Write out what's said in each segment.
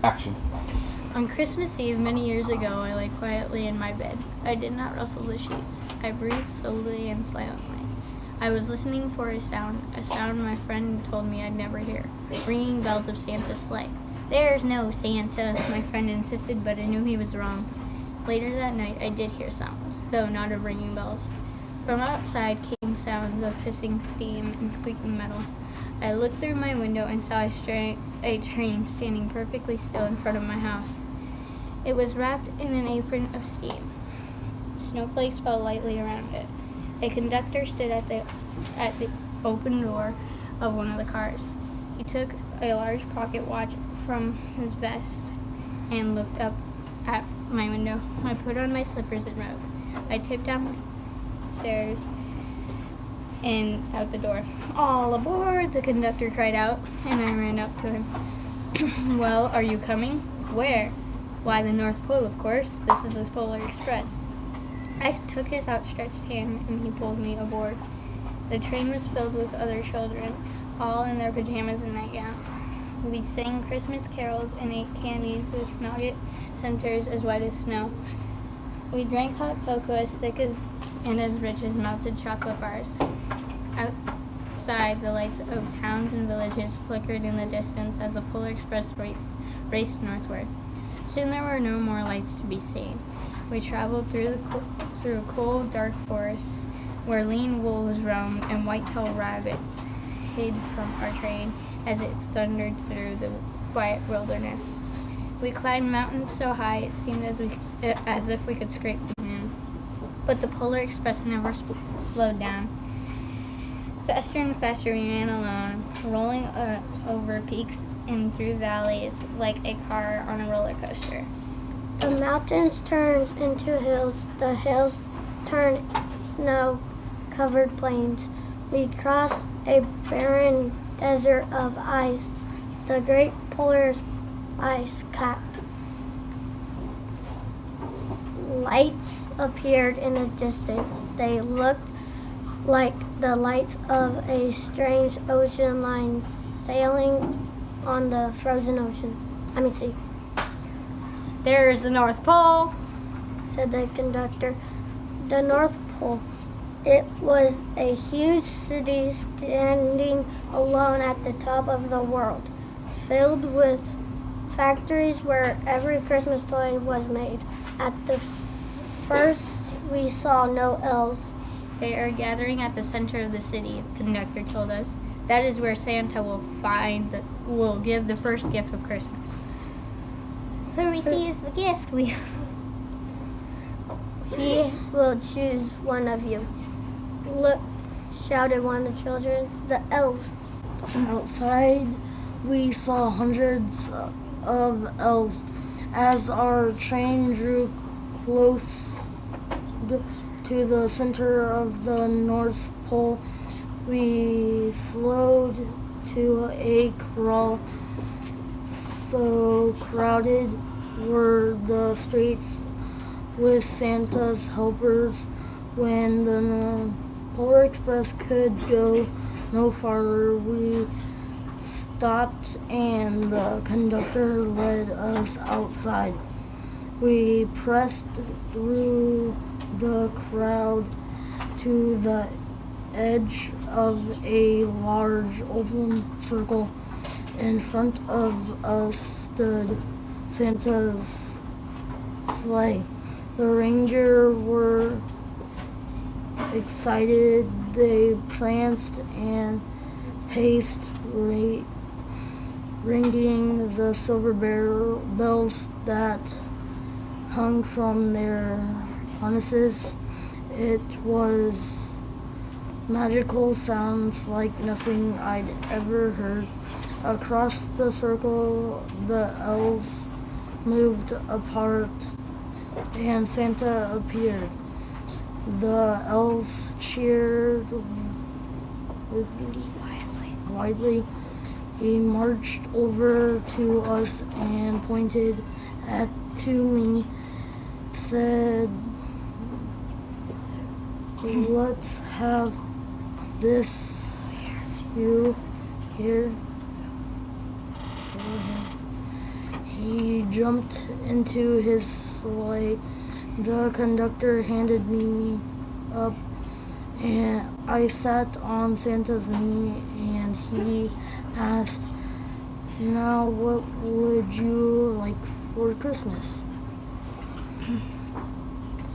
Action. On Christmas Eve many years ago, I lay quietly in my bed. I did not rustle the sheets. I breathed slowly and silently. I was listening for a sound my friend told me I'd never hear, ringing bells of Santa's sleigh. "There's no Santa," my friend insisted, but I knew he was wrong. Later that night, I did hear sounds, though not of ringing bells. From outside came sounds of hissing steam and squeaking metal. I looked through my window and saw a train standing perfectly still in front of my house. It was wrapped in an apron of steam. Snowflakes fell lightly around it. A conductor stood at the open door of one of the cars. He took a large pocket watch from his vest and looked up at my window. I put on my slippers and robe. I tipped downstairs and out the door. "All aboard!" the conductor cried out, and I ran up to him. "Well, are you coming?" "Where?" "Why, the North Pole, of course. This is the Polar Express." I took his outstretched hand, and he pulled me aboard. The train was filled with other children, all in their pajamas and nightgowns. We sang Christmas carols and ate candies with nugget centers as white as snow. We drank hot cocoa as thick and as rich as melted chocolate bars. Outside, the lights of towns and villages flickered in the distance as the Polar Express raced northward. Soon there were no more lights to be seen. We traveled through cold, dark forests where lean wolves roamed and white-tailed rabbits hid from our train as it thundered through the quiet wilderness. We climbed mountains so high it seemed as if we could scrape the moon. But the Polar Express never slowed down. Faster and faster we ran along, rolling over peaks and through valleys like a car on a roller coaster. The mountains turned into hills. The hills turned snow-covered plains. We crossed a barren desert of ice, the great polar ice cap. Lights appeared in the distance. They looked like the lights of a strange ocean line sailing on the frozen sea. "There's the North Pole," said the conductor. The North Pole. It was a huge city standing alone at the top of the world, filled with factories where every Christmas toy was made. At the first, we saw no elves. "They are gathering at the center of the city," the conductor told us. "That is where Santa will give the first gift of Christmas." "Who receives the gift?" "He will choose one of you." "Look," shouted one of the children, "the elves." Outside, we saw hundreds of elves. As our train drew close to the center of the North Pole, we slowed to a crawl. So crowded were the streets with Santa's helpers when the Polar Express could go no farther. We stopped and the conductor led us outside. We pressed through the crowd to the edge of a large open circle. In front of us stood Santa's sleigh. The reindeer were excited. They pranced and paced, ringing the silver bells that hung from their harnesses. It was magical sounds like nothing I'd ever heard. Across the circle, the elves moved apart and Santa appeared. The elves cheered widely. He marched over to us and pointed to me, said, "Let's have this. You here?" He jumped into his sleigh. The conductor handed me up, and I sat on Santa's knee, and he asked, "Now, what would you like for Christmas?"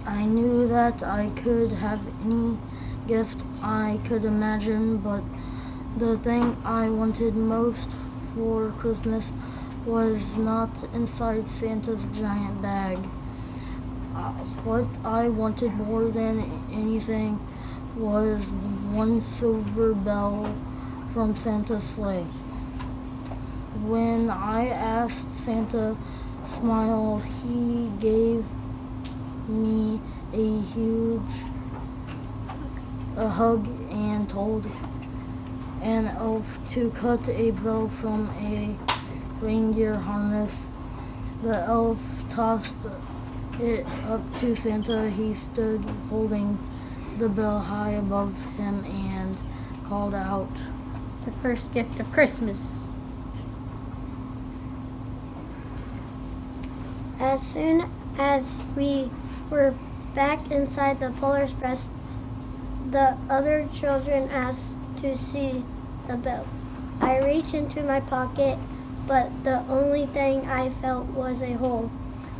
I knew that I could have any gift I could imagine, but the thing I wanted most for Christmas was not inside Santa's giant bag. What I wanted more than anything was one silver bell from Santa's sleigh. When I asked, Santa smiled. He gave me a hug and told an elf to cut a bell from a reindeer harness. The elf tossed it up to Santa. He stood holding the bell high above him and called out, The first gift of Christmas. As soon as we were back inside the Polar Express, the other children asked to see the bell. I reached into my pocket, but the only thing I felt was a hole.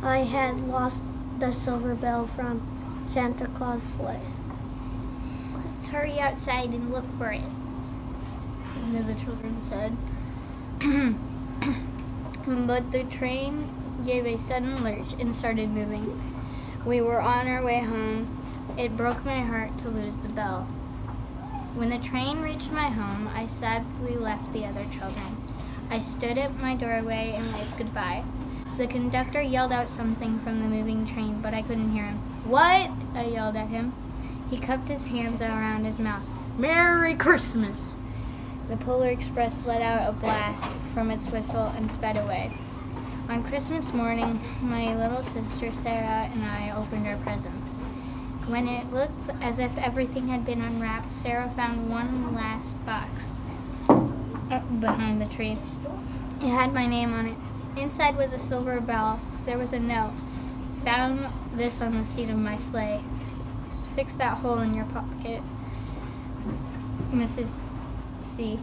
I had lost the silver bell from Santa Claus' sleigh. Let's hurry outside and look for it, one of the children said. But the train gave a sudden lurch and started moving. We were on our way home. It broke my heart to lose the bell. When the train reached my home, I sadly left the other children. I stood at my doorway and waved goodbye. The conductor yelled out something from the moving train, but I couldn't hear him. What? I yelled at him. He cupped his hands around his mouth. Merry Christmas! The Polar Express let out a blast from its whistle and sped away. On Christmas morning, my little sister Sarah and I opened our presents. When it looked as if everything had been unwrapped, Sarah found one last box behind the tree. It had my name on it. Inside was a silver bell. There was a note. Found this on the seat of my sleigh. Fix that hole in your pocket, Mrs. C.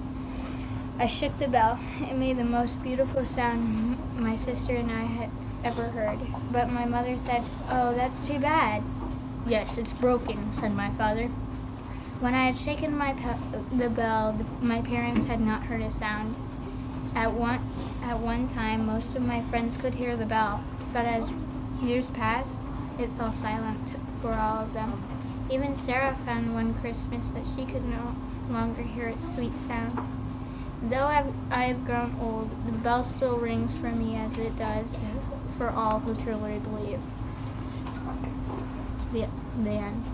I shook the bell. It made the most beautiful sound my sister and I had ever heard. But my mother said, "Oh, that's too bad." "Yes, it's broken," said my father. When I had shaken the bell, my parents had not heard a sound. At one time, most of my friends could hear the bell, but as years passed, it fell silent for all of them. Even Sarah found one Christmas that she could no longer hear its sweet sound. Though I have grown old, the bell still rings for me as it does for all who truly believe. The end.